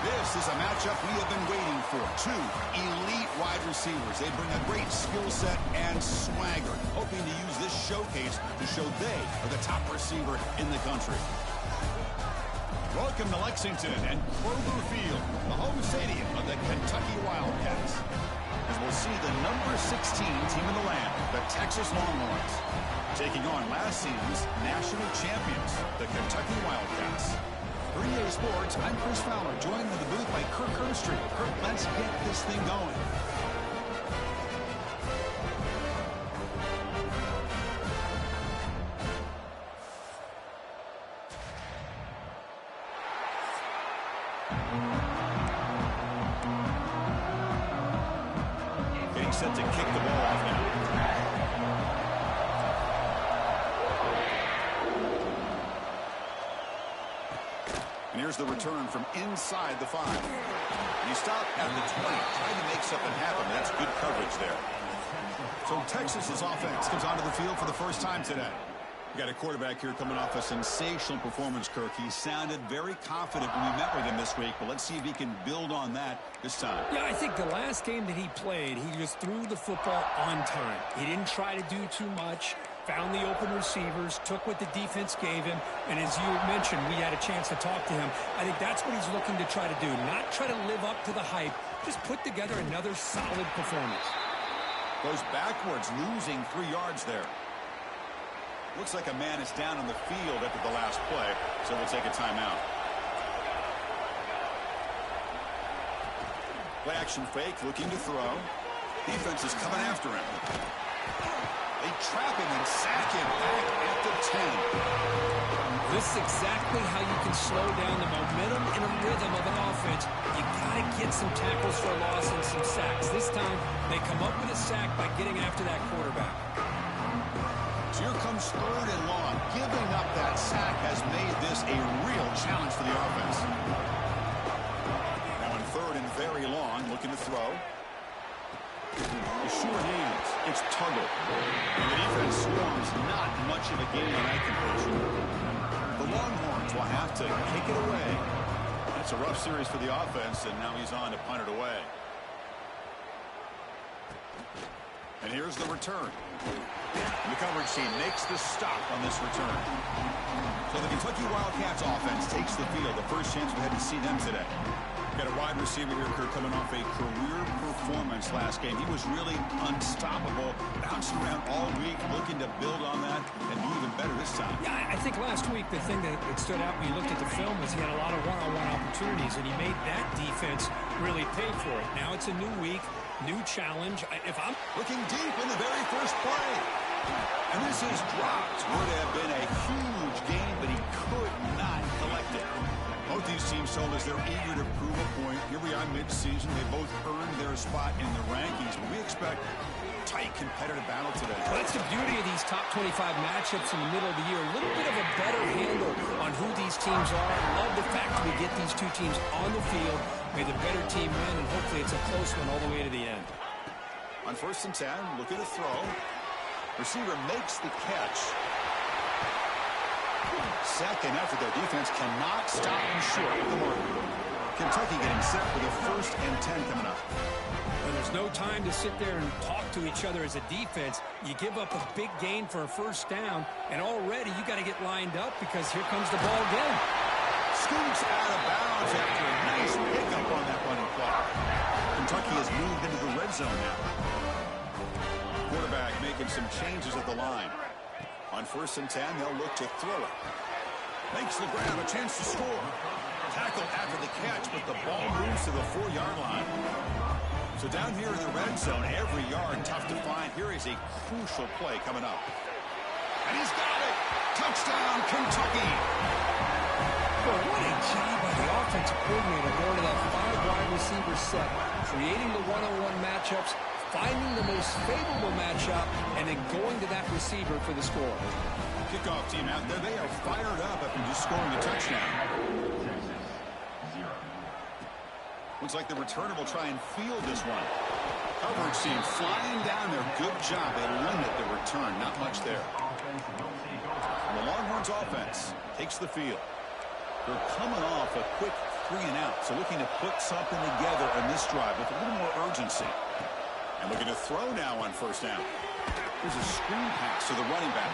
This is a matchup we have been waiting for. Two elite wide receivers. They bring a great skill set and swagger, hoping to use this showcase to show they are the top receiver in the country. Welcome to Lexington and Kroger Field, the home stadium of the Kentucky Wildcats. As we'll see the number 16 team in the land, the Texas Longhorns, taking on last season's national champions, the Kentucky Wildcats. For EA Sports, I'm Chris Fowler, joined in the booth by Kirk Herbstreit. Kirk, let's get this thing going. Getting set to kick the ball off now. And here's the return from inside the 5. And he stopped at the 20, trying to make something happen. That's good coverage there. So Texas's offense comes onto the field for the first time today. We got a quarterback here coming off a sensational performance, Kirk. He sounded very confident when we met with him this week, but let's see if he can build on that this time. Yeah, I think the last game that he played, he just threw the football on time. He didn't try to do too much, found the open receivers, took what the defense gave him, and as you mentioned, we had a chance to talk to him. I think that's what he's looking to try to do, not try to live up to the hype, just put together another solid performance. Goes backwards, losing 3 yards there. Looks like a man is down on the field after the last play, so we'll take a timeout. Play action fake, looking to throw. Defense is coming after him. They trap him and sack him back at the 10. This is exactly how you can slow down the momentum and a rhythm of an offense. You got to get some tackles for a loss and some sacks. This time, they come up with a sack by getting after that quarterback. So here comes 3rd and long. Giving up that sack has made this a real challenge for the offense. Now in 3rd and very long, looking to throw. The short hands. It's Tuggle. And the defense swarms. Not much of a gain on that completion. The Longhorns will have to kick it away. It's a rough series for the offense, and now he's on to punt it away. And here's the return. And the coverage team makes the stop on this return. So the Kentucky Wildcats offense takes the field. The first chance we had to see them today. Got a wide receiver here, Kirk, coming off a career performance last game. He was really unstoppable, bouncing around all week, looking to build on that and do even better this time. Yeah, I think last week the thing that stood out when you looked at the film was he had a lot of one-on-one opportunities, and he made that defense really pay for it. Now it's a new week, new challenge. If I'm looking deep in the very first play, and this is dropped. Would have been a huge game, but he could not collect it. Both these teams told us they're eager to prove a point. Here we are mid-season. They both earned their spot in the rankings, but we expect tight competitive battle today. Well, that's the beauty of these top 25 matchups in the middle of the year. A little bit of a better handle on who these teams are. I love the fact that we get these two teams on the field. May the better team win, and hopefully it's a close one all the way to the end. On 1st and 10, look at the throw. Receiver makes the catch. Second effort, their defense cannot stop him short of the mark. Kentucky getting set for the 1st and 10 coming up. Well, there's no time to sit there and talk to each other as a defense. You give up a big gain for a 1st down, and already you got to get lined up because here comes the ball again. Scoots out of bounds after a nice pickup on that running play. Kentucky has moved into the red zone now. Quarterback making some changes at the line. On 1st and 10, they'll look to throw it. Makes the grab, a chance to score. Tackle after the catch, but the ball moves to the 4-yard line. So down here in the red zone, every yard tough to find. Here is a crucial play coming up. And he's got it! Touchdown, Kentucky! Well, what a job by the offensive coordinator going to that 5-wide receiver set, creating the one-on-one matchups, finding the most favorable matchup, and then going to that receiver for the score. Kickoff team out there, they are fired up after just scoring a touchdown. Looks like the returner will try and field this one. Coverage team flying down there. Good job. They limit the return. Not much there. The Longhorns offense takes the field. They're coming off a quick 3 and out. So looking to put something together in this drive with a little more urgency. And looking to throw now on first down. Here's a screen pass to the running back.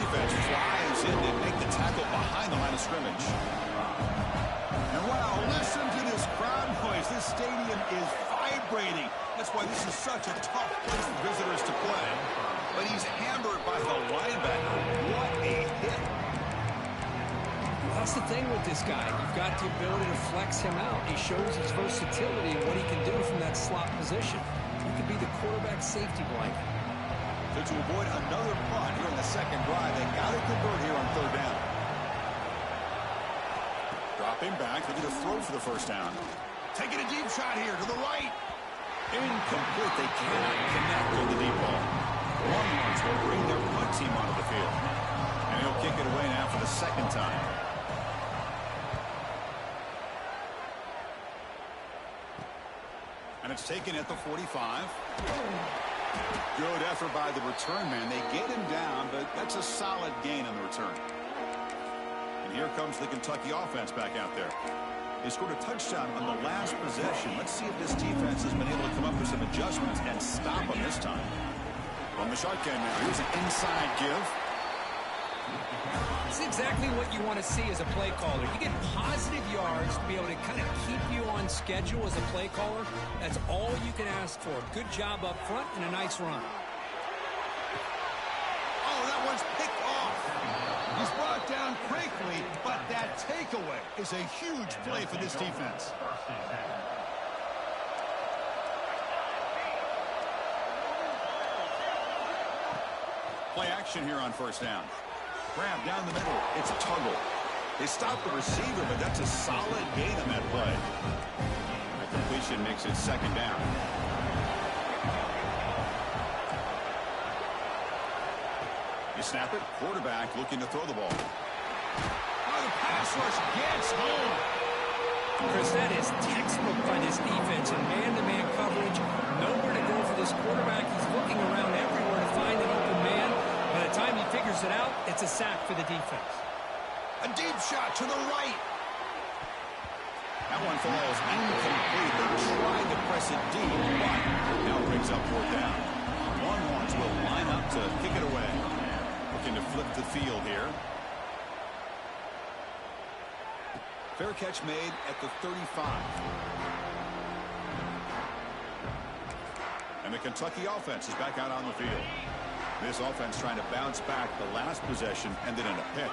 Defense flies in to make the tackle behind the line of scrimmage. And wow, listen to this crowd noise. This stadium is vibrating. That's why this is such a tough place for visitors to play. But he's hammered by the linebacker. What a hit. That's the thing with this guy. You've got the ability to flex him out. He shows his versatility and what he can do from that slot position. He could be the quarterback safety blanket. So to avoid another punt here in the second drive, they got to convert here on third down. Dropping back, looking to throw for the first down. Taking a deep shot here to the right. Incomplete. They cannot connect on the deep ball. Longhorns will bring their punt team onto the field. And he'll kick it away now for the second time. And it's taken at the 45. Good effort by the return man. They get him down, but that's a solid gain on the return. And here comes the Kentucky offense back out there. They scored a touchdown on the last possession. Let's see if this defense has been able to come up with some adjustments and stop them this time. On the shotgun now, here's an inside give. It's exactly what you want to see as a play caller. You get positive yards to be able to kind of keep you on schedule as a play caller. That's all you can ask for. Good job up front and a nice run. Oh, that one's picked off. He's brought down quickly, but that takeaway is a huge play for this defense. Play action here on first down. Grab down the middle. It's Tuggle. They stop the receiver, but that's a solid gain on that play. The completion makes it second down. You snap it. Quarterback looking to throw the ball. Oh, the pass rush gets home. Chris, that is textbook by this defense in man-to-man coverage. Nowhere to go for this quarterback. He's looking around everywhere to find an open man. By the time he figures it out, it's a sack for the defense. A deep shot to the right. That one falls incomplete. They tried to press it deep, but now brings up fourth down. Longhorns will line up to kick it away. Looking to flip the field here. Fair catch made at the 35. And the Kentucky offense is back out on the field. This offense trying to bounce back. The last possession ended in a pick.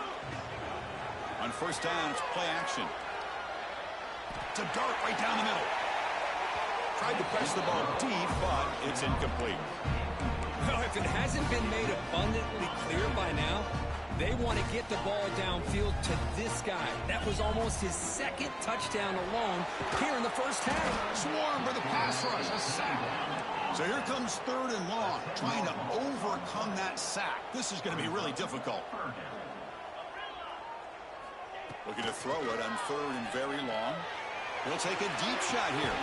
On first down, it's play action. It's a dart right down the middle. Tried to press the ball deep, but it's incomplete. Well, if it hasn't been made abundantly clear by now, they want to get the ball downfield to this guy. That was almost his second touchdown alone here in the first half. Swarm for the pass rush, a sack. So here comes third and long, trying to overcome that sack. This is going to be really difficult. Looking to throw it on third and very long. He'll take a deep shot here.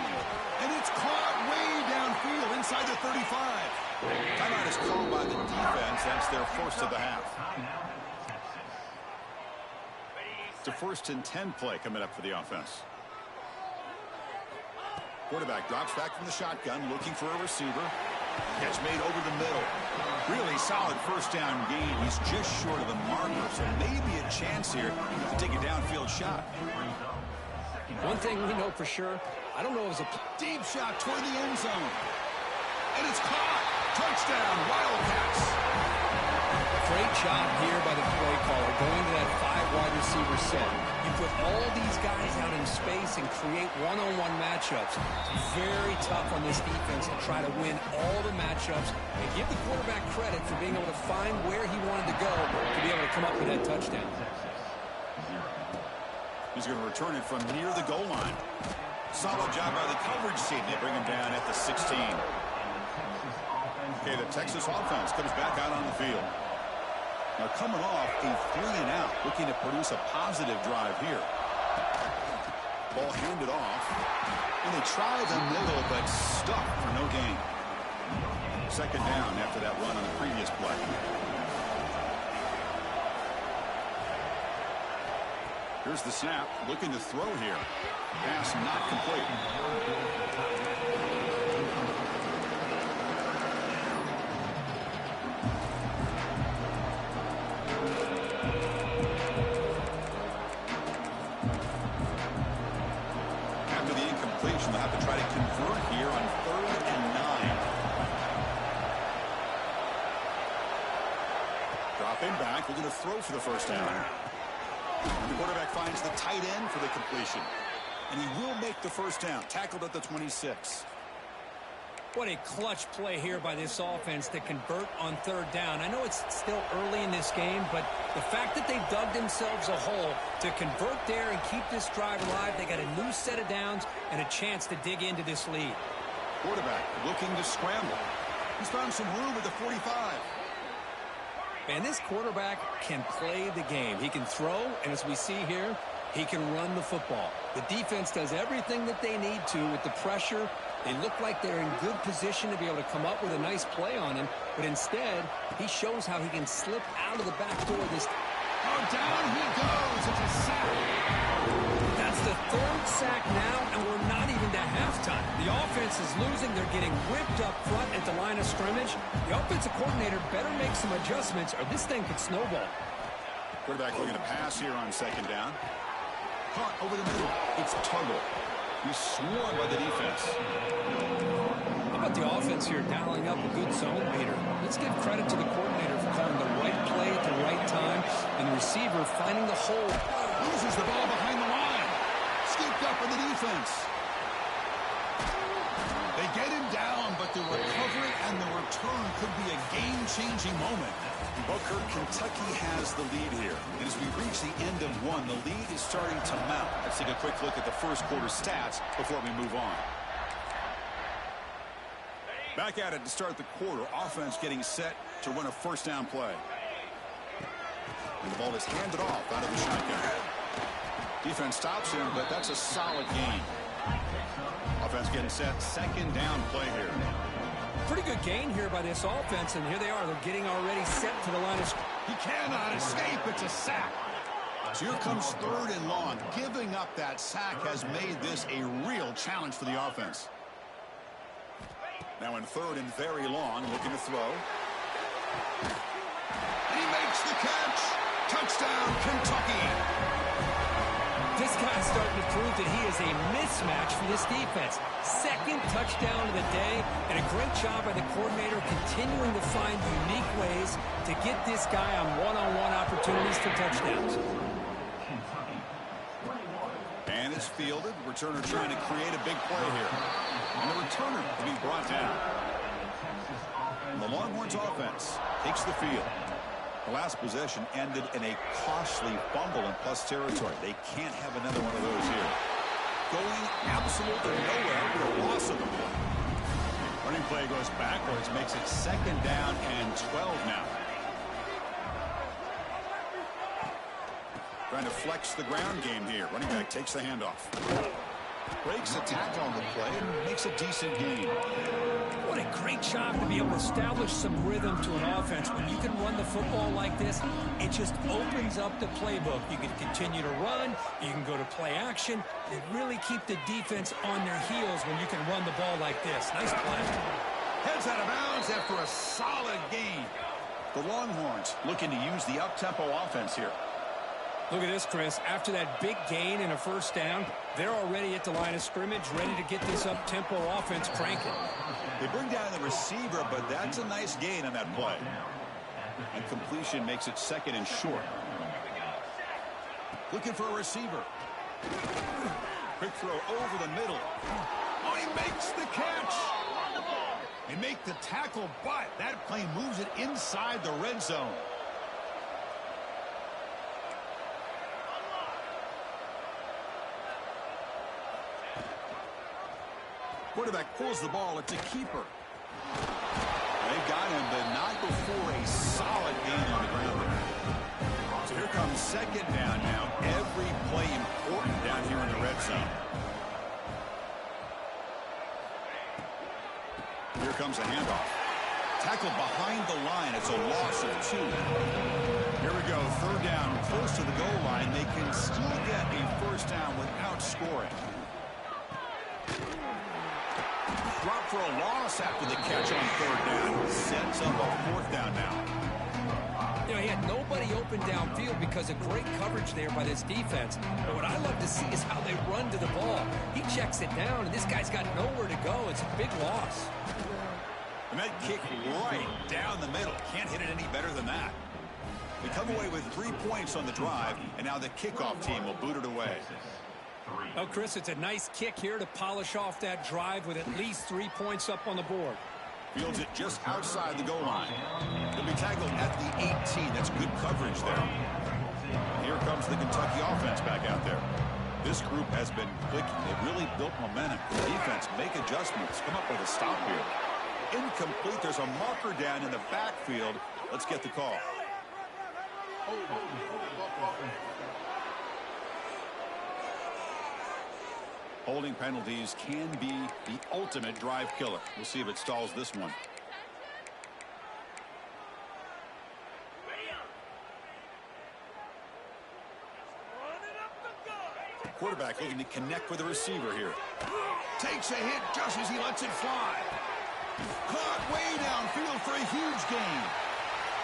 And it's caught way downfield inside the 35. Timeout is called by the defense. That's their first of the half. It's a 1st and 10 play coming up for the offense. Quarterback drops back from the shotgun, looking for a receiver. Catch made over the middle. Really solid first down gain. He's just short of the marker, so maybe a chance here to take a downfield shot. One thing we know for sure, I don't know if it was a deep shot toward the end zone. And it's caught. Touchdown, Wildcats. Great job here by the play caller going to that 5 wide receiver set. You put all these guys out in space and create one-on-one matchups. It's very tough on this defense to try to win all the matchups and give the quarterback credit for being able to find where he wanted to go to be able to come up with that touchdown. He's going to return it from near the goal line. Solid job by the coverage team. They bring him down at the 16. Okay, the Texas offense comes back out on the field. Now coming off a 3 and out, looking to produce a positive drive here. Ball handed off. And they try the middle, but stuck for no gain. Second down after that run on the previous play. Here's the snap, looking to throw here. Pass not complete. After the incompletion, they'll have to try to convert here on 3rd and 9. Dropping back, looking to throw for the first down. The quarterback finds the tight end for the completion. And he will make the first down. Tackled at the 26. What a clutch play here by this offense to convert on 3rd down. I know it's still early in this game, but the fact that they've dug themselves a hole to convert there and keep this drive alive, they got a new set of downs and a chance to dig into this lead. Quarterback looking to scramble. He's found some room at the 45. And this quarterback can play the game. He can throw, and as we see here, he can run the football. The defense does everything that they need to with the pressure. They look like they're in good position to be able to come up with a nice play on him, but instead, he shows how he can slip out of the back door. Oh, down he goes. It's a sack. That's the 3rd sack now, and we're not even to halftime. The offense is losing. They're getting ripped up front at the line of scrimmage. The offensive coordinator better make some adjustments, or this thing could snowball. Quarterback looking to pass here on 2nd down. Caught over the middle. It's Tuggle. He's swarmed by the defense. How about the offense here dialing up a good zone beater? Let's give credit to the coordinator for calling the right play at the right time, and the receiver finding the hole. Loses the ball behind the line. Scooped up by the defense. They get him down, but the recovery and the return could be a game-changing moment. Booker, Kentucky has the lead here. And as we reach the end of one, the lead is starting to mount. Let's take a quick look at the first quarter stats before we move on. Back at it to start the quarter. Offense getting set to run a first down play. And the ball is handed off out of the shotgun. Defense stops him, but that's a solid gain. Offense getting set. 2nd down play here. Pretty good gain here by this offense, and here they are. They're getting already set to the line of scrimmage. He cannot escape. It's a sack. So here comes 3rd and long. Giving up that sack has made this a real challenge for the offense. Now in 3rd and very long, looking to throw. He makes the catch. Touchdown, Kentucky. This guy's starting to prove that he is a mismatch for this defense. 2nd touchdown of the day, and a great job by the coordinator continuing to find unique ways to get this guy on one-on-one opportunities for touchdowns. And it's fielded. Returner trying to create a big play here. And the returner to be brought down. And the Longhorns offense takes the field. The last possession ended in a costly fumble in plus territory. They can't have another one of those here. Going absolutely nowhere with a loss of the play. Running play goes backwards, makes it 2nd down and 12 now. Trying to flex the ground game here. Running back takes the handoff. Breaks a tackle on the play and makes a decent gain. What a great job to be able to establish some rhythm to an offense. When you can run the football like this, it just opens up the playbook. You can continue to run. You can go to play action. You really keep the defense on their heels when you can run the ball like this. Nice play. Heads out of bounds after a solid gain. The Longhorns looking to use the up-tempo offense here. Look at this, Chris. After that big gain and a first down, they're already at the line of scrimmage, ready to get this up-tempo offense cranking. They bring down the receiver, but that's a nice gain on that play. And completion makes it 2nd and short. Looking for a receiver. Quick throw over the middle. Oh, he makes the catch. They make the tackle, but that play moves it inside the red zone. Quarterback pulls the ball. It's a keeper. They got him, but not before a solid gain on the ground there. So here comes 2nd down now. Every play important down here in the red zone. Here comes a handoff. Tackled behind the line. It's a loss of 2. Here we go, third down, close to the goal line. They can still get a first down without scoring. Drop for a loss after the catch on third down. Sets up a fourth down now. You know, he had nobody open downfield because of great coverage there by this defense. But what I love to see is how they run to the ball. He checks it down, and this guy's got nowhere to go. It's a big loss. And that kick right down the middle. Can't hit it any better than that. They come away with 3 points on the drive, and now the kickoff team will boot it away. Oh, Chris, it's a nice kick here to polish off that drive with at least 3 points up on the board. Fields it just outside the goal line. He'll be tackled at the 18. That's good coverage there. And here comes the Kentucky offense back out there. This group has been clicking. They've really built momentum. The defense make adjustments. Come up with a stop here. Incomplete. There's a marker down in the backfield. Let's get the call. Holding penalties can be the ultimate drive killer. We'll see if it stalls this one. Quarterback looking to connect with the receiver here. Takes a hit just as he lets it fly. Caught way downfield for a huge gain.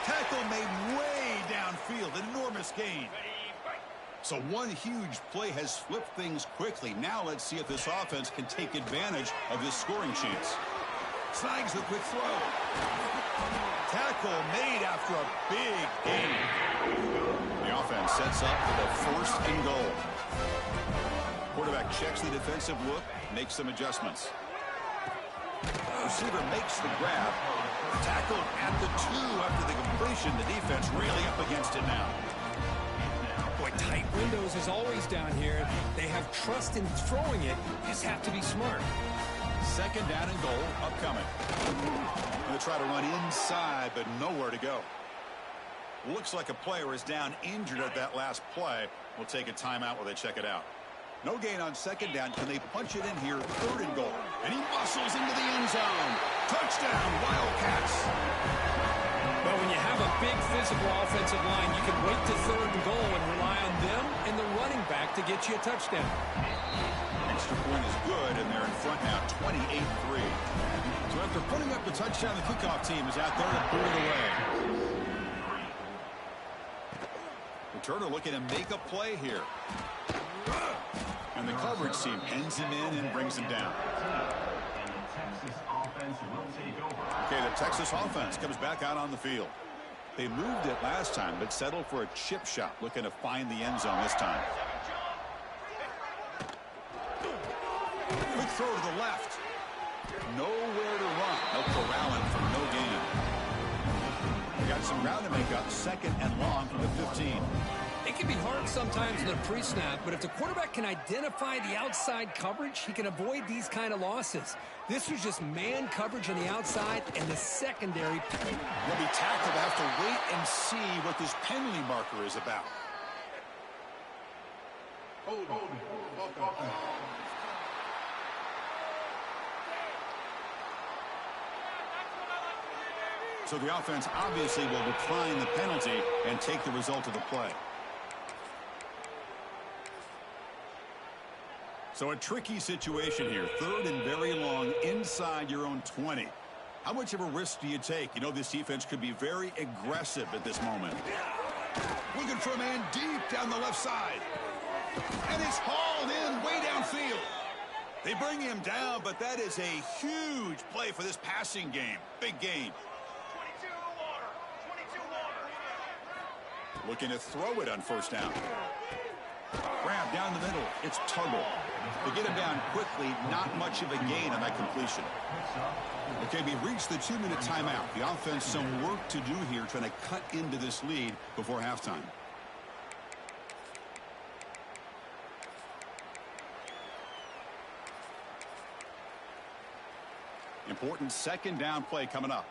Tackle made way downfield. An enormous gain. So one huge play has flipped things quickly. Now let's see if this offense can take advantage of this scoring chance. Snags the quick throw. Tackle made after a big gain. The offense sets up for the first and goal. Quarterback checks the defensive look, makes some adjustments. Receiver makes the grab. Tackled at the 2 after the completion. The defense really up against it now. Boy, tight windows is always down here. They have trust in throwing it. You just have to be smart. Second down and goal upcoming. Going to try to run inside, but nowhere to go. Looks like a player is down injured at that last play. We'll take a timeout while they check it out. No gain on second down. Can they punch it in here? Third and goal. And he muscles into the end zone. Touchdown, Wildcats. Well, when you have a big physical offensive line, you can wait to third and goal and rely on them and the running back to get you a touchdown. Extra point is good, and they're in front now, 28-3. So after putting up the touchdown, the kickoff team is out there to boot it away. Returner looking to make a play here. And the coverage team pins him in and brings him down. Okay, the Texas offense comes back out on the field. They moved it last time, but settled for a chip shot, looking to find the end zone this time. Quick throw to the left. Nowhere to run. No corralling for no gain. We got some ground to make up. Second and long from the 15. It can be hard sometimes in a pre-snap, but if the quarterback can identify the outside coverage, he can avoid these kind of losses. This was just man coverage on the outside and the secondary. Will be tackled. Have to wait and see what this penalty marker is about. So the offense obviously will decline the penalty and take the result of the play. So a tricky situation here. Third and very long inside your own 20. How much of a risk do you take? You know, this defense could be very aggressive at this moment. Looking for a man deep down the left side. And it's hauled in way downfield. They bring him down, but that is a huge play for this passing game. Big gain. Looking to throw it on first down. Grab down the middle. It's Tuggle. They get him down quickly. Not much of a gain on that completion. Okay, we reached the 2-minute timeout. The offense some work to do here trying to cut into this lead before halftime. Important second down play coming up.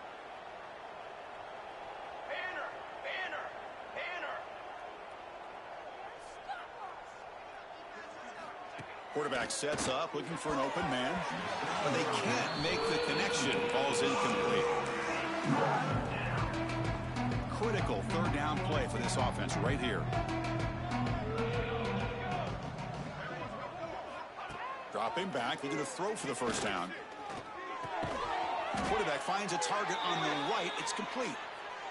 Quarterback sets up, looking for an open man, but they can't make the connection. Ball's incomplete. critical third down play for this offense right here. Dropping back, looking to throw for the first down. Quarterback finds a target on the right. It's complete.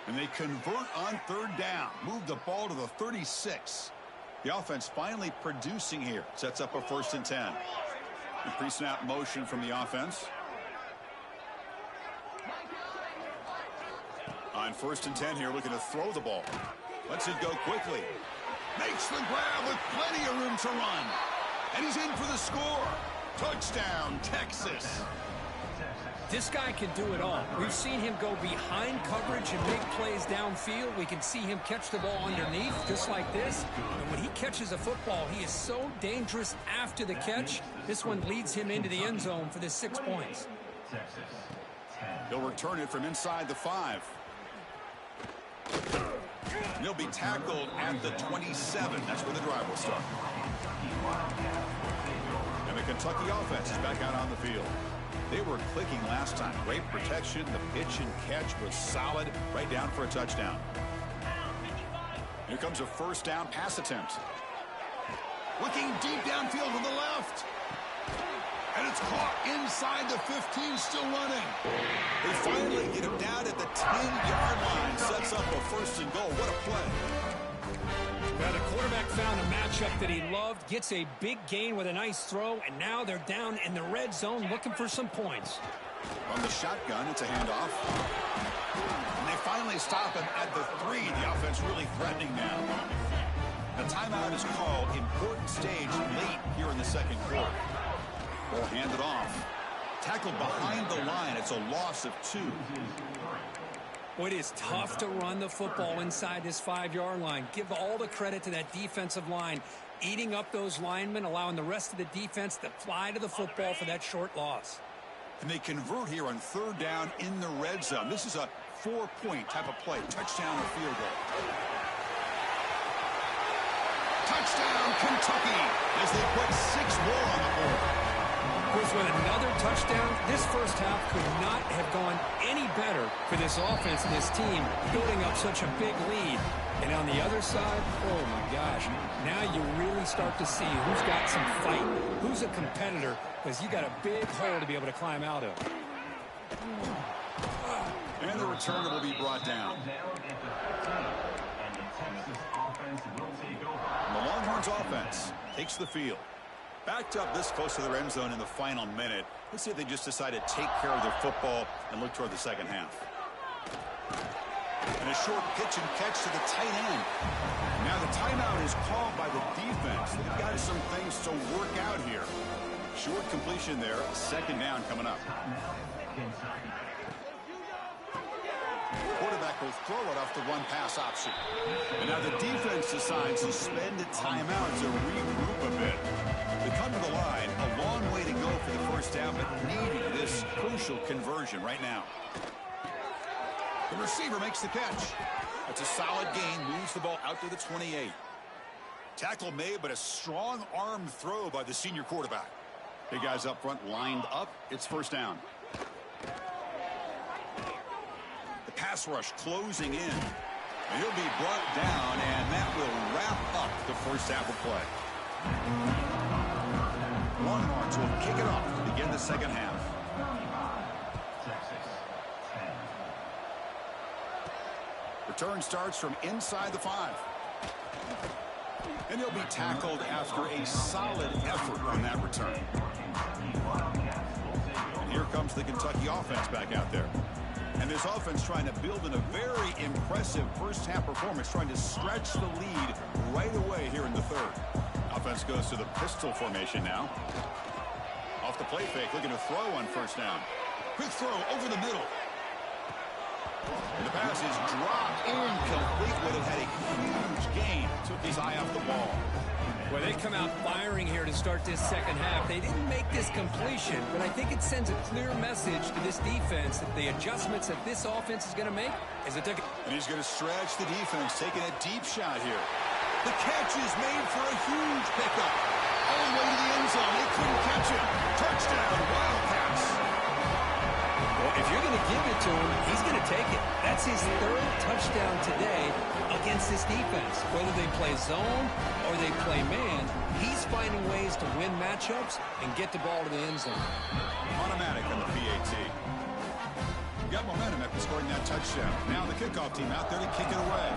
And they convert on third down. Move the ball to the 36. The offense finally producing here. Sets up a 1st and 10. The pre-snap motion from the offense. On 1st and 10 here, looking to throw the ball. Lets it go quickly. Makes the grab with plenty of room to run. And he's in for the score. Touchdown, Texas. This guy can do it all. We've seen him go behind coverage and make plays downfield. We can see him catch the ball underneath, just like this. And when he catches a football, he is so dangerous after the catch. This one leads him into the end zone for this 6 points. He'll return it from inside the 5. He'll be tackled at the 27. That's where the drive will start. And the Kentucky offense is back out on the field. They were clicking last time. Great protection. The pitch and catch was solid. Right down for a touchdown. Here comes a 1st down pass attempt. Looking deep downfield to the left. And it's caught inside the 15, still running. They finally get him down at the 10-yard line. Sets up a 1st and goal. What a play. Well, the quarterback found a matchup that he loved, gets a big gain with a nice throw, and now they're down in the red zone looking for some points. On the shotgun, it's a handoff. And they finally stop him at the 3. The offense really threatening now. The timeout is called. Important stage late here in the 2nd quarter. Ball handed off. Tackled behind the line. It's a loss of 2. Well, it is tough to run the football inside this 5-yard line. Give all the credit to that defensive line, eating up those linemen, allowing the rest of the defense to fly to the football for that short loss. And they convert here on 3rd down in the red zone. This is a 4-point type of play. Touchdown or field goal. Touchdown, Kentucky, as they put 6 more on the board. Of course, with another touchdown, this first half could not have gone any better for this offense and this team, building up such a big lead. And on the other side, oh my gosh, now you really start to see who's got some fight, who's a competitor, because you got a big hole to be able to climb out of. And the returner will be brought down. The Longhorns offense takes the field. Backed up this close to their end zone in the final minute. Let's see if they just decide to take care of their football and look toward the 2nd half. And a short pitch and catch to the tight end. Now the timeout is called by the defense. They've got some things to work out here. Short completion there. 2nd down coming up. Quarterback will throw it off the run-pass option. And now the defense decides to spend a timeout to regroup a bit. They come to the line, a long way to go for the 1st down, but needing this crucial conversion right now. The receiver makes the catch. That's a solid gain, moves the ball out to the 28. Tackle made, but a strong arm throw by the senior quarterback. Big guys up front lined up. It's 1st down. The pass rush closing in. And he'll be brought down, and that will wrap up the 1st half of play. Longhorns will kick it off to begin the 2nd half. Return starts from inside the 5. And he'll be tackled after a solid effort on that return. And here comes the Kentucky offense back out there. And this offense trying to build in a very impressive 1st half performance, trying to stretch the lead right away here in the 3rd. Offense goes to the pistol formation now. Off the play fake, looking to throw on 1st down. Quick throw over the middle. And the pass is dropped incomplete. Would have had a huge gain. Took his eye off the ball. Well, they come out firing here to start this 2nd half. They didn't make this completion, but I think it sends a clear message to this defense that the adjustments that this offense is going to make is a ticket. And he's going to stretch the defense, taking a deep shot here. The catch is made for a huge pickup. All the way to the end zone. They couldn't catch it. Touchdown, Wildcats. Well, if you're going to give it to him, he's going to take it. That That's his third touchdown today against this defense. Whether they play zone or they play man, he's finding ways to win matchups and get the ball to the end zone. Automatic on the PAT. Got momentum after scoring that touchdown. Now the kickoff team out there to kick it away.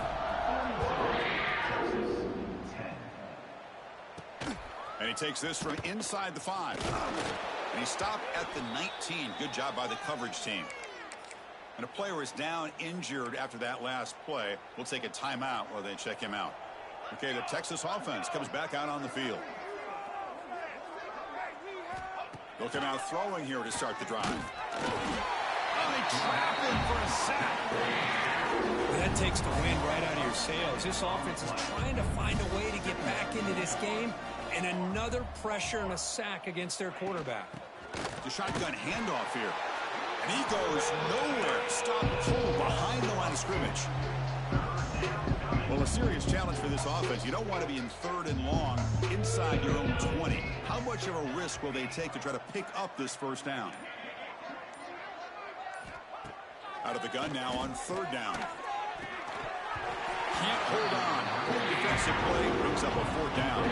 And he takes this from inside the 5. And he stopped at the 19. Good job by the coverage team. And a player is down injured after that last play. We'll take a timeout while they check him out. Okay, the Texas offense comes back out on the field. They'll come out throwing here to start the drive. Oh, they trap him for a sack. Well, that takes the wind right out of your sails. This offense is trying to find a way to get back into this game, and another pressure and a sack against their quarterback. The shotgun handoff here. And he goes nowhere. Stop cold behind the line of scrimmage. Well, a serious challenge for this offense. You don't want to be in 3rd and long inside your own 20. How much of a risk will they take to try to pick up this first down? Out of the gun now on 3rd down. Can't hold on. Good defensive play brings up a 4th down.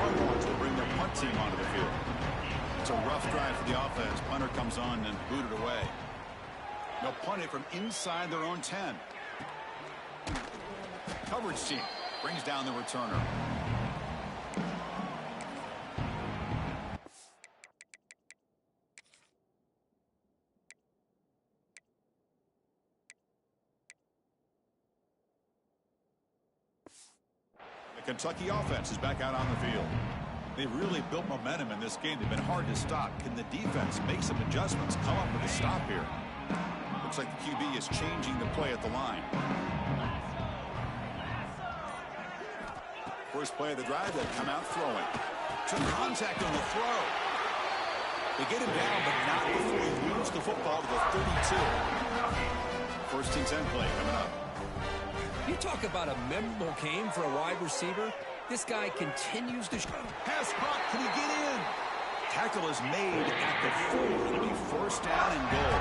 Longhorns will bring their punt team onto the field. It's a rough drive for the offense. Punter comes on and booted away. They'll punt it from inside their own 10. Coverage team brings down the returner. The Kentucky offense is back out on the field. They've really built momentum in this game. They've been hard to stop. Can the defense make some adjustments, come up with a stop here? Looks like the QB is changing the play at the line. First play of the drive, they'll come out throwing. Some contact on the throw. They get him down, but not before he moves the football to the 32. First and 10 play coming up. You talk about a memorable game for a wide receiver. This guy continues to... Pass caught. Can he get in? Tackle is made at the 4. It'll be first down and goal.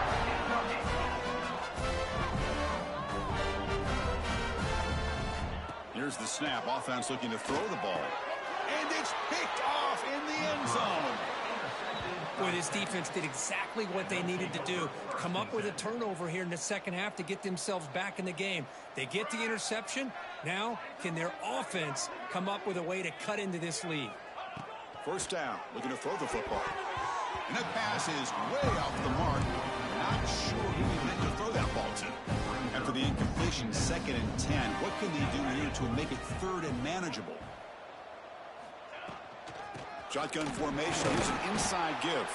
Here's the snap. Offense looking to throw the ball. And it's picked off in the end zone. Boy, this defense did exactly what they needed to do. Come up with a turnover here in the second half to get themselves back in the game. They get the interception. Now, can their offense come up with a way to cut into this lead? First down, looking to throw the football. And that pass is way off the mark. Not sure who he meant to throw that ball to. After the incompletion, 2nd and 10. What can they do here to make it 3rd and manageable? Shotgun formation. Here's an inside give.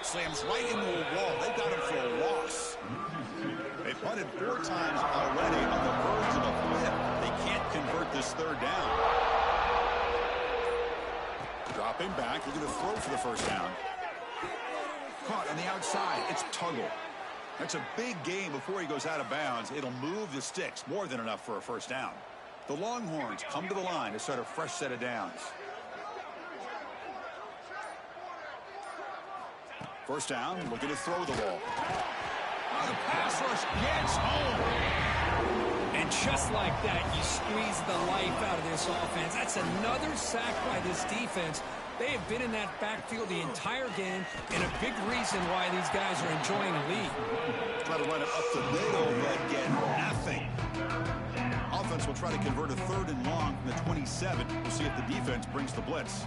Slams right into a wall. They got him for a loss. They punted 4 times already on the verge of a flip. They can't convert this 3rd down. Dropping back, looking to throw for the first down. Caught on the outside. It's Tuggle. That's a big gain before he goes out of bounds. It'll move the sticks. More than enough for a first down. The Longhorns come to the line to start a fresh set of downs. First down, looking to throw the ball. Oh, the pass rush gets home. And just like that, you squeeze the life out of this offense. That's another sack by this defense. They have been in that backfield the entire game, and a big reason why these guys are enjoying the lead. Try to run it up the middle, but get nothing. Offense will try to convert a 3rd and long from the 27. We'll see if the defense brings the blitz.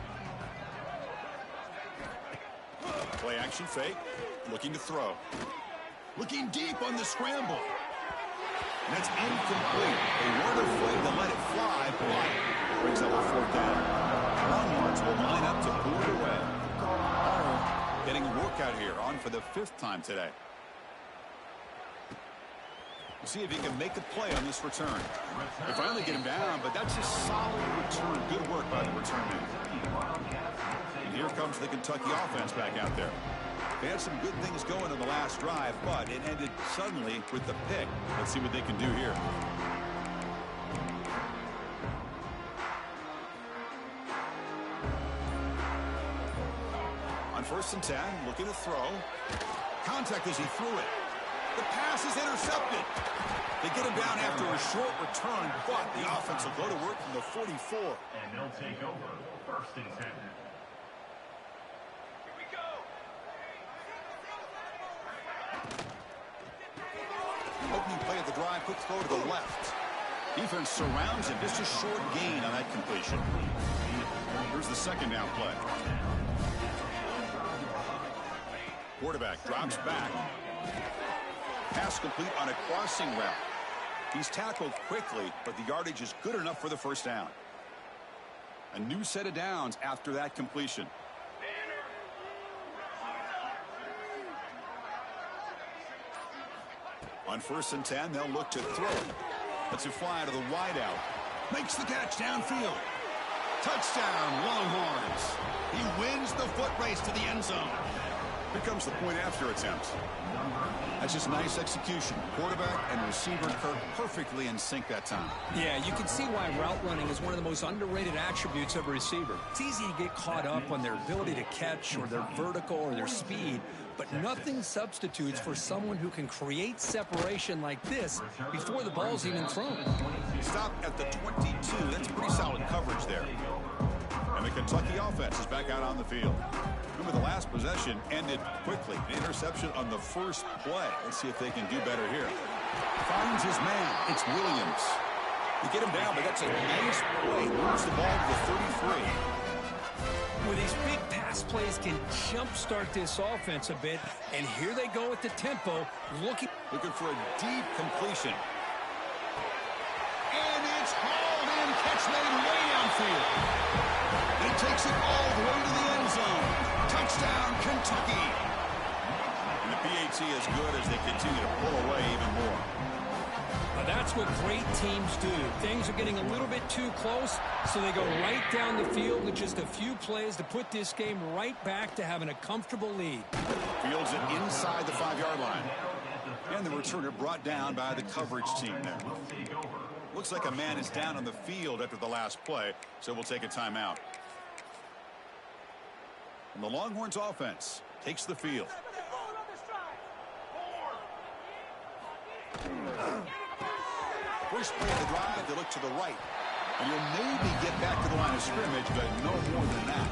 Play action fake. Looking to throw. Looking deep on the scramble. And that's incomplete. They weren't afraid to let it fly, but brings up a 4th down. Longhorns will line up to boot away. Getting a workout here, on for the 5th time today. We'll see if he can make a play on this return. They finally get him down, but that's a solid return. Good work by the return man. And here comes the Kentucky offense back out there. They had some good things going in the last drive, but it ended suddenly with the pick. Let's see what they can do here. On 1st and 10, looking to throw. Contact as he threw it. The pass is intercepted. get him down after a short return, but the offense will go to work from the 44. And they'll take over 1st and 10. Opening play of the drive, quick throw to the left. Defense surrounds him. Just a short gain on that completion. Here's the 2nd down play. Quarterback drops back. Pass complete on a crossing route. He's tackled quickly, but the yardage is good enough for the 1st down. A new set of downs after that completion. On 1st and 10, they'll look to throw. Lets it fly to the wideout. Makes the catch downfield. Touchdown, Longhorns. He wins the foot race to the end zone. Here comes the point after attempt. That's just nice execution. Quarterback and receiver Kirk perfectly in sync that time. Yeah, you can see why route running is one of the most underrated attributes of a receiver. It's easy to get caught up on their ability to catch or their vertical or their speed, but nothing substitutes for someone who can create separation like this before the ball's even thrown. Stop at the 22. That's pretty solid coverage there. And the Kentucky offense is back out on the field. Remember, the last possession ended quickly. An interception on the 1st play. Let's see if they can do better here. Finds his man. It's Williams. You get him down, but that's a nice play. Moves the ball to the 33. Well, these big pass plays can jumpstart this offense a bit, and here they go at the tempo, looking for a deep completion. And it's hauled in. Catch made way downfield. He takes it all the way to the end zone. Touchdown, Kentucky. And the PAT is good as they continue to pull away even more. Now that's what great teams do. Things are getting a little bit too close, so they go right down the field with just a few plays to put this game right back to having a comfortable lead. Fields it inside the 5-yard line. And the returner brought down by the coverage team there. Looks like a man is down on the field after the last play, so we'll take a timeout. And the Longhorns offense takes the field. First play of the drive, they look to the right. And you'll maybe get back to the line of scrimmage, but no more than that.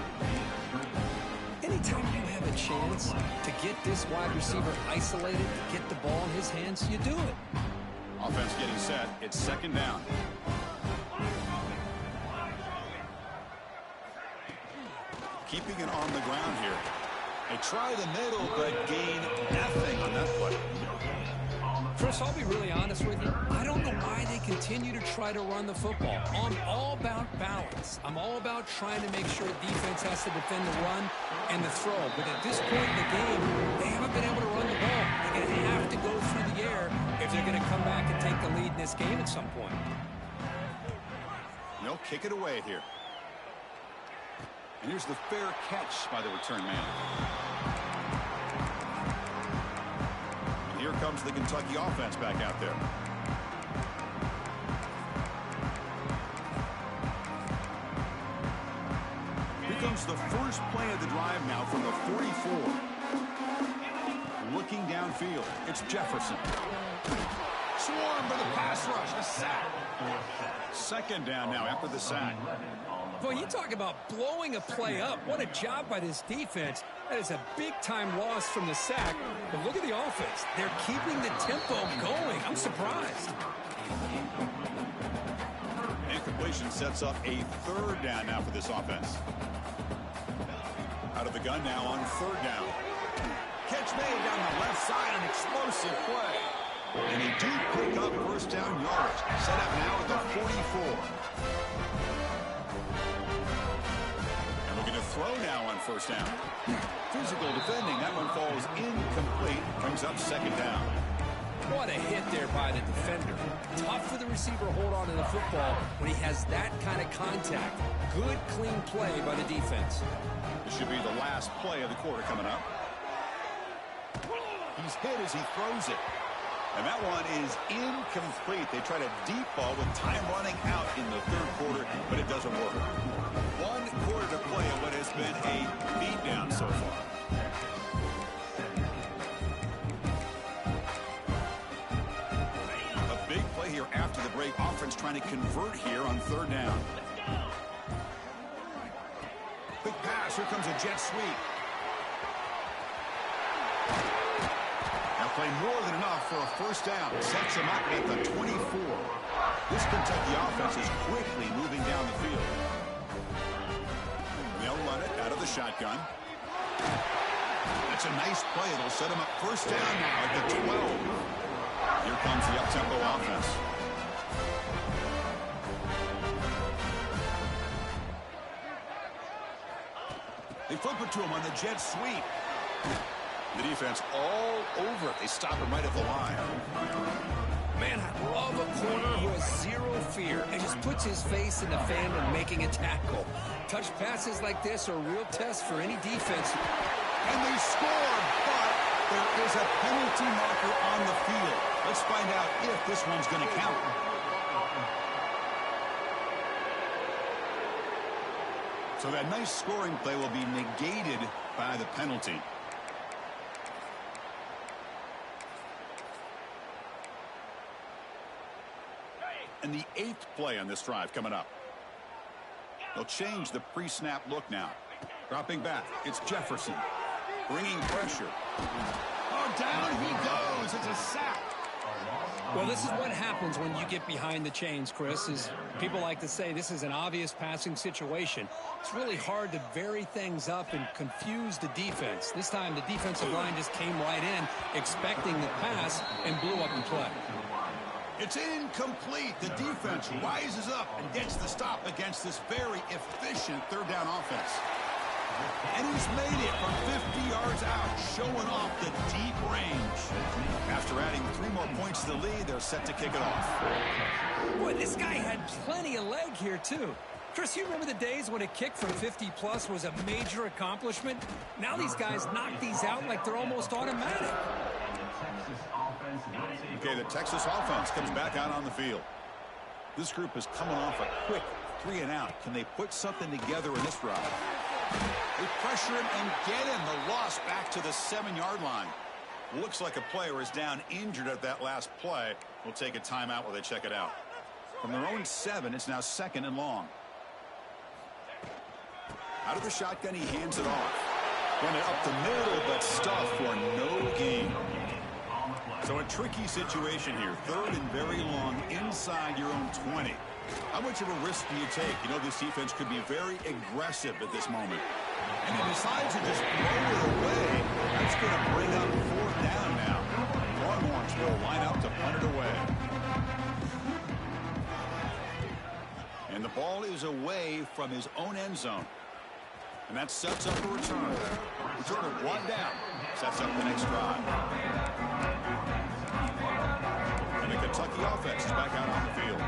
Anytime you have a chance to get this wide receiver isolated, to get the ball in his hands, you do it. Offense getting set. It's 2nd down. Keeping it on the ground here. They try the middle, but gain nothing on that play. Chris, I'll be really honest with you. I don't know why they continue to try to run the football. I'm all about balance. I'm all about trying to make sure defense has to defend the run and the throw. But at this point in the game, they haven't been able to run the ball. They're going to have to go through the air if they're going to come back and take the lead in this game at some point. They'll kick it away here. And here's the fair catch by the return man. And here comes the Kentucky offense back out there. Here comes the first play of the drive now from the 44. Looking downfield, it's Jefferson. Swarm by the pass rush, a sack. 2nd down now after the sack. Boy, you talk about blowing a play up. What a job by this defense. That is a big-time loss from the sack. But look at the offense. They're keeping the tempo going. I'm surprised. Incompletion sets up a 3rd down now for this offense. Out of the gun now on 3rd down. Catch made down the left side, an explosive play. And they do pick up 1st down yards. Set up now at the 44. Throw now on 1st down. Physical defending. That one falls incomplete. Brings up 2nd down. What a hit there by the defender. Tough for the receiver to hold on to the football when he has that kind of contact. Good, clean play by the defense. This should be the last play of the quarter coming up. He's hit as he throws it. And that one is incomplete. They try to deep ball with time running out in the 3rd quarter, but it doesn't work. 1 quarter to play in what has been a beatdown so far. A big play here after the break. Offense trying to convert here on third down. Quick pass. Here comes a jet sweep. Now play more than enough for a first down. Sets him up at the 24. This Kentucky offense is quickly moving down the field. They'll run it out of the shotgun. That's a nice play. It'll set him up first down now at the 12. Here comes the up-tempo offense. They flip it to him on the jet sweep. The defense all over it. They stop him right at the line. Man, I love a corner who has zero fear and just puts his face in the fan when making a tackle. Touch passes like this are a real test for any defense. And they score, but there is a penalty marker on the field. Let's find out if this one's going to count. So that nice scoring play will be negated by the penalty. And the 8th play on this drive coming up. They'll change the pre-snap look now. Dropping back, it's Jefferson. Bringing pressure. Oh, down he goes. It's a sack. Well, this is what happens when you get behind the chains, Chris. Is people like to say this is an obvious passing situation. It's really hard to vary things up and confuse the defense. This time the defensive line just came right in, expecting the pass, and blew up the play. It's incomplete. The defense rises up and gets the stop against this very efficient third down offense. And he's made it from 50 yards out, showing off the deep range. After adding 3 more points to the lead, they're set to kick it off. Boy, this guy had plenty of leg here, too. Chris, you remember the days when a kick from 50-plus was a major accomplishment? Now these guys knock these out like they're almost automatic. Okay, the Texas offense comes back out on the field. This group is coming off a quick 3-and-out. Can they put something together in this drive? They pressure him and get him. The loss back to the 7-yard line. Looks like a player is down injured at that last play. We'll take a timeout while they check it out. From their own 7, it's now 2nd and long. Out of the shotgun, he hands it off. Run it up the middle, but stuffed for no gain. So a tricky situation here. 3rd and very long inside your own 20. How much of a risk do you take? You know, this defense could be very aggressive at this moment. And he decides to just throw it away. That's going to bring up 4th down now. Longhorns will line up to punt it away. And the ball is away from his own end zone. And that sets up a return. Return of 1 down. Sets up the next drive. And the Kentucky offense is back out on the field.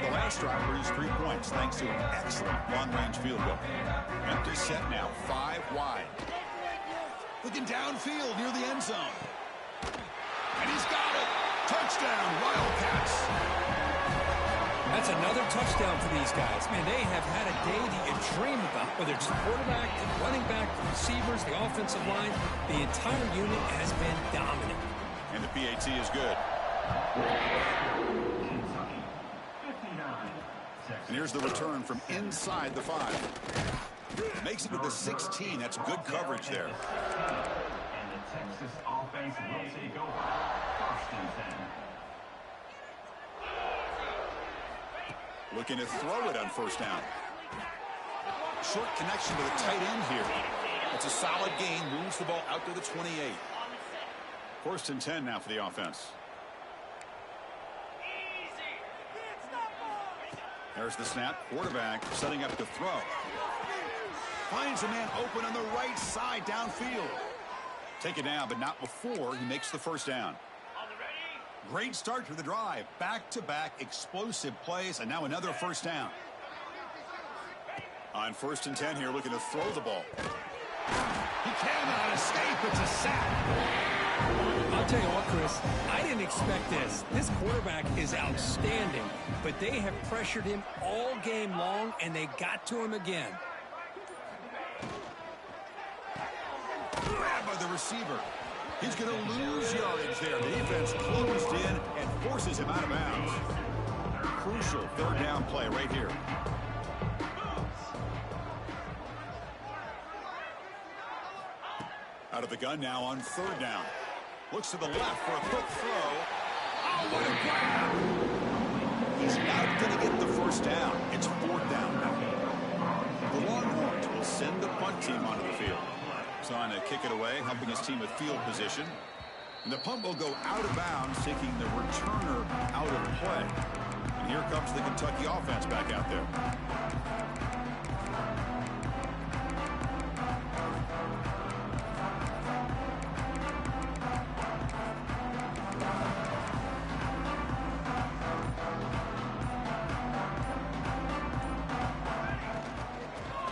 The last drive produced 3 points thanks to an excellent long-range field goal. Empty set now, 5 wide. Looking downfield near the end zone. And he's got it. Touchdown, Wildcats. That's another touchdown for these guys. Man, they have had a day that you dream about. Whether it's the quarterback, the running back, the receivers, the offensive line, the entire unit has been dominant. And the PAT is good. And here's the return from inside the 5. Makes it to the 16. That's good coverage there. And the Texas offense will take over. 1st and 10. Looking to throw it on 1st down. Short connection to the tight end here. It's a solid gain. Moves the ball out to the 28. 1st and 10 now for the offense. There's the snap. Quarterback setting up to throw. Finds a man open on the right side downfield. Take it down, but not before he makes the 1st down. Great start to the drive. Back-to-back explosive plays, and now another 1st down. On 1st and 10 here, looking to throw the ball. He cannot escape. It's a sack. I'll tell you what, Chris, I didn't expect this. This quarterback is outstanding, but they have pressured him all game long, and they got to him again. Grab by the receiver. He's going to lose yardage there. The defense closed in and forces him out of bounds. Crucial third down play right here. Out of the gun now on third down. Looks to the left for a quick throw. Oh, what a grab! He's not going to get the first down. It's fourth down now. The Longhorns will send the punt team onto the field. Trying to kick it away, helping his team with field position. And the punt will go out of bounds, taking the returner out of play. And here comes the Kentucky offense back out there.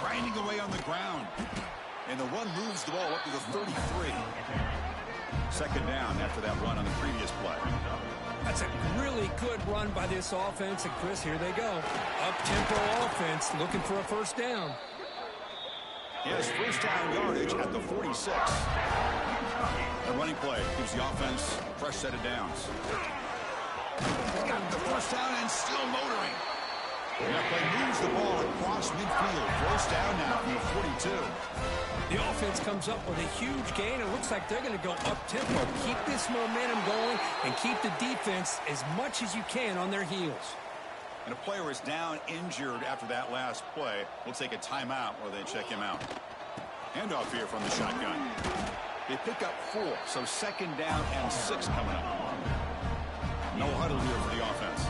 Grinding away on the ground. And the run moves the ball up to the 33. Second down after that run on the previous play. That's a really good run by this offense. And, Chris, here they go. Up-tempo offense looking for a first down. He has first down yardage at the 46. The running play gives the offense a fresh set of downs. He's got the first down and still motoring. And that play moves the ball across midfield. First down now from the 42. The offense comes up with a huge gain. It looks like they're going to go up-tempo. Keep this momentum going and keep the defense as much as you can on their heels. And a player is down injured after that last play. We'll take a timeout while they check him out. Handoff here from the shotgun. They pick up 4, so second down and 6 coming up. No huddle here for the offense.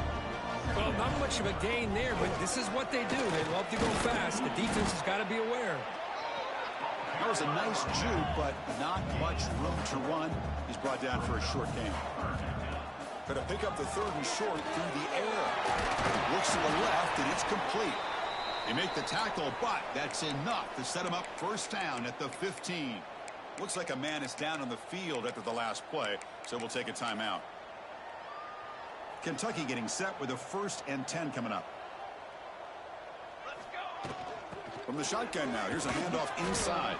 Well, not much of a gain there, but this is what they do. They love to go fast. The defense has got to be aware. That was a nice juke, but not much room to run. He's brought down for a short gain. Going to pick up the third and short through the air. Looks to the left, and it's complete. They make the tackle, but that's enough to set him up first down at the 15. Looks like a man is down on the field after the last play, so we'll take a timeout. Kentucky getting set with a 1st and 10 coming up. From the shotgun now, here's a handoff inside.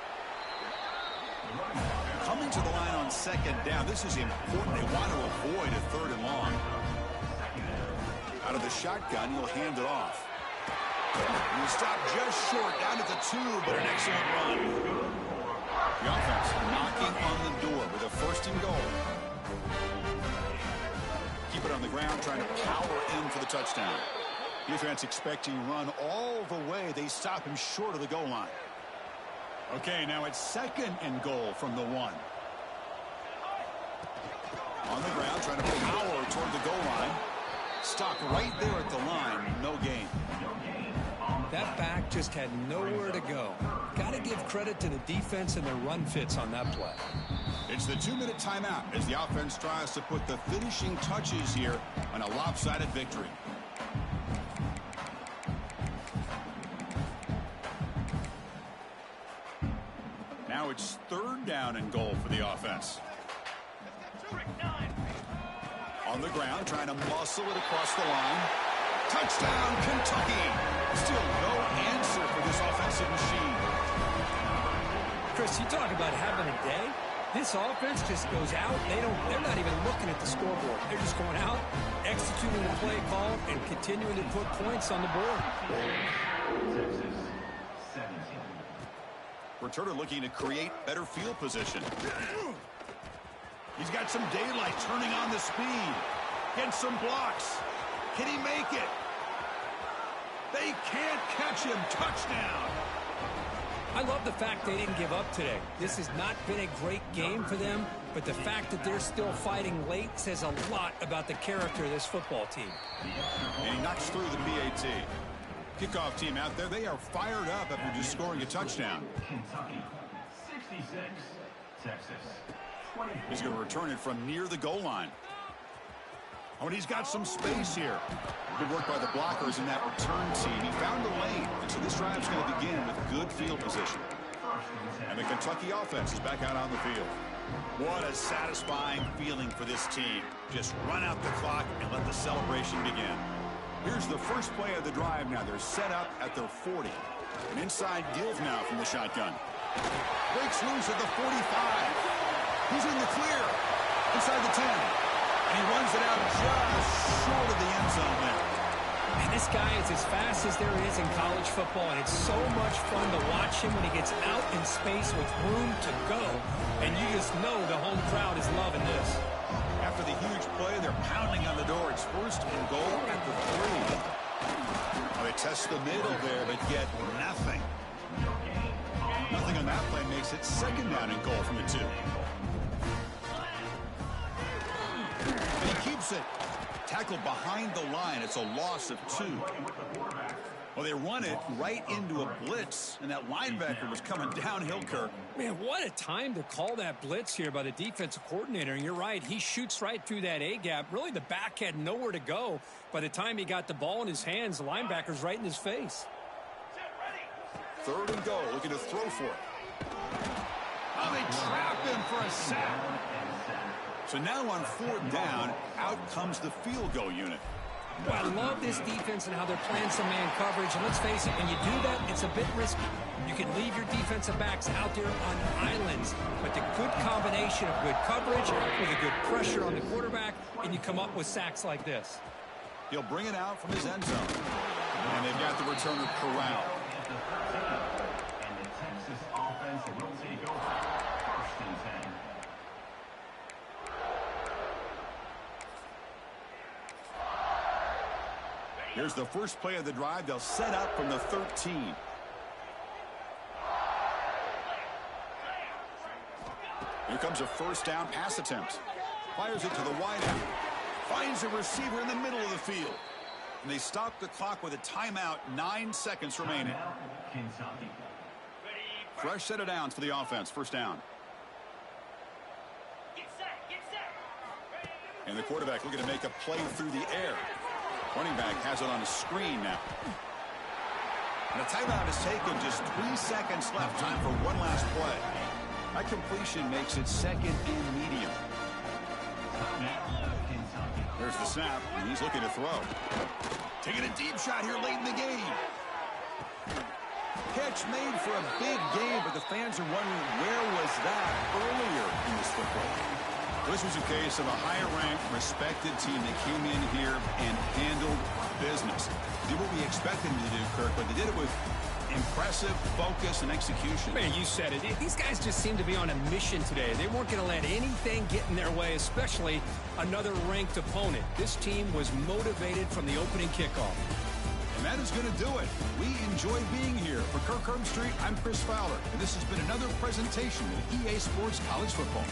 Coming to the line on second down. This is important. They want to avoid a 3rd and long. Out of the shotgun, he'll hand it off. He'll stop just short, down at the 2, but an excellent run. The offense knocking on the door with a 1st and goal. Keep it on the ground, trying to power in for the touchdown. Defense expecting run all the way. They stop him short of the goal line. Okay, now it's 2nd and goal from the 1. On the ground, trying to power toward the goal line. Stop right there at the line. No gain. That back just had nowhere to go. Got to give credit to the defense and their run fits on that play. It's the 2-minute timeout as the offense tries to put the finishing touches here on a lopsided victory. Now it's 3rd down and goal for the offense. On the ground, trying to muscle it across the line. Touchdown, Kentucky! Still no answer for this offensive machine. Chris, you talk about having a day. This offense just goes out. They're not even looking at the scoreboard. They're just going out, executing the play call, and continuing to put points on the board. Returner looking to create better field position. He's got some daylight, turning on the speed. Gets some blocks. Can he make it? They can't catch him. Touchdown. I love the fact they didn't give up today. This has not been a great game for them, but the fact that they're still fighting late says a lot about the character of this football team. And he knocks through the PAT. Kickoff team out there, they are fired up after just scoring a touchdown. Kentucky, 66, Texas, 24. He's going to return it from near the goal line. Oh, and he's got some space here. Good work by the blockers in that return team. He found a lane, and so this drive's going to begin with good field position. And the Kentucky offense is back out on the field. What a satisfying feeling for this team. Just run out the clock and let the celebration begin. Here's the first play of the drive now. They're set up at their 40. An inside give now from the shotgun. Breaks loose at the 45. He's in the clear. Inside the 10. And he runs it out just short of the end zone there. And this guy is as fast as there is in college football, and it's so much fun to watch him when he gets out in space with room to go. And you just know the home crowd is loving this. After the huge play, they're pounding on the door. It's first and goal at the 3. Well, they test the middle there, but get nothing. Nothing on that play makes it second down and goal from the 2. And he keeps it. Tackled behind the line. It's a loss of 2. Well, they run it right into a blitz, and that linebacker was coming downhill, Kirk. Man, what a time to call that blitz here by the defensive coordinator. And you're right, he shoots right through that A-gap. Really, the back had nowhere to go. By the time he got the ball in his hands, the linebacker's right in his face. Third and goal, looking to throw for it. Oh, they trap him for a sack. So now on 4th down, out comes the field goal unit. Well, I love this defense and how they're playing some man coverage. And let's face it, when you do that, it's a bit risky. You can leave your defensive backs out there on islands. But the good combination of good coverage with a good pressure on the quarterback, and you come up with sacks like this. He'll bring it out from his end zone. And they've got the returner corralled. And the Texas offense will take over. 1st and 10. Here's the first play of the drive. They'll set up from the 13. Here comes a first down pass attempt. Fires it to the wideout. Finds a receiver in the middle of the field. And they stop the clock with a timeout. 9 seconds remaining. Kentucky. Fresh set of downs for the offense. First down. And the quarterback looking to make a play through the air. Running back has it on a screen now. And a timeout is taken. Just 3 seconds left. Time for one last play. That completion makes it second and medium. There's the snap, and he's looking to throw. Taking a deep shot here late in the game. Catch made for a big game, but the fans are wondering where was that earlier in this football game. This was a case of a higher-ranked, respected team that came in here and handled business. Did what we expected them to do, Kirk, but they did it with impressive focus and execution. Man, you said it. These guys just seem to be on a mission today. They weren't going to let anything get in their way, especially another ranked opponent. This team was motivated from the opening kickoff. And that is going to do it. We enjoy being here. For Kirk Herbstreit, I'm Chris Fowler, and this has been another presentation of EA Sports College Football.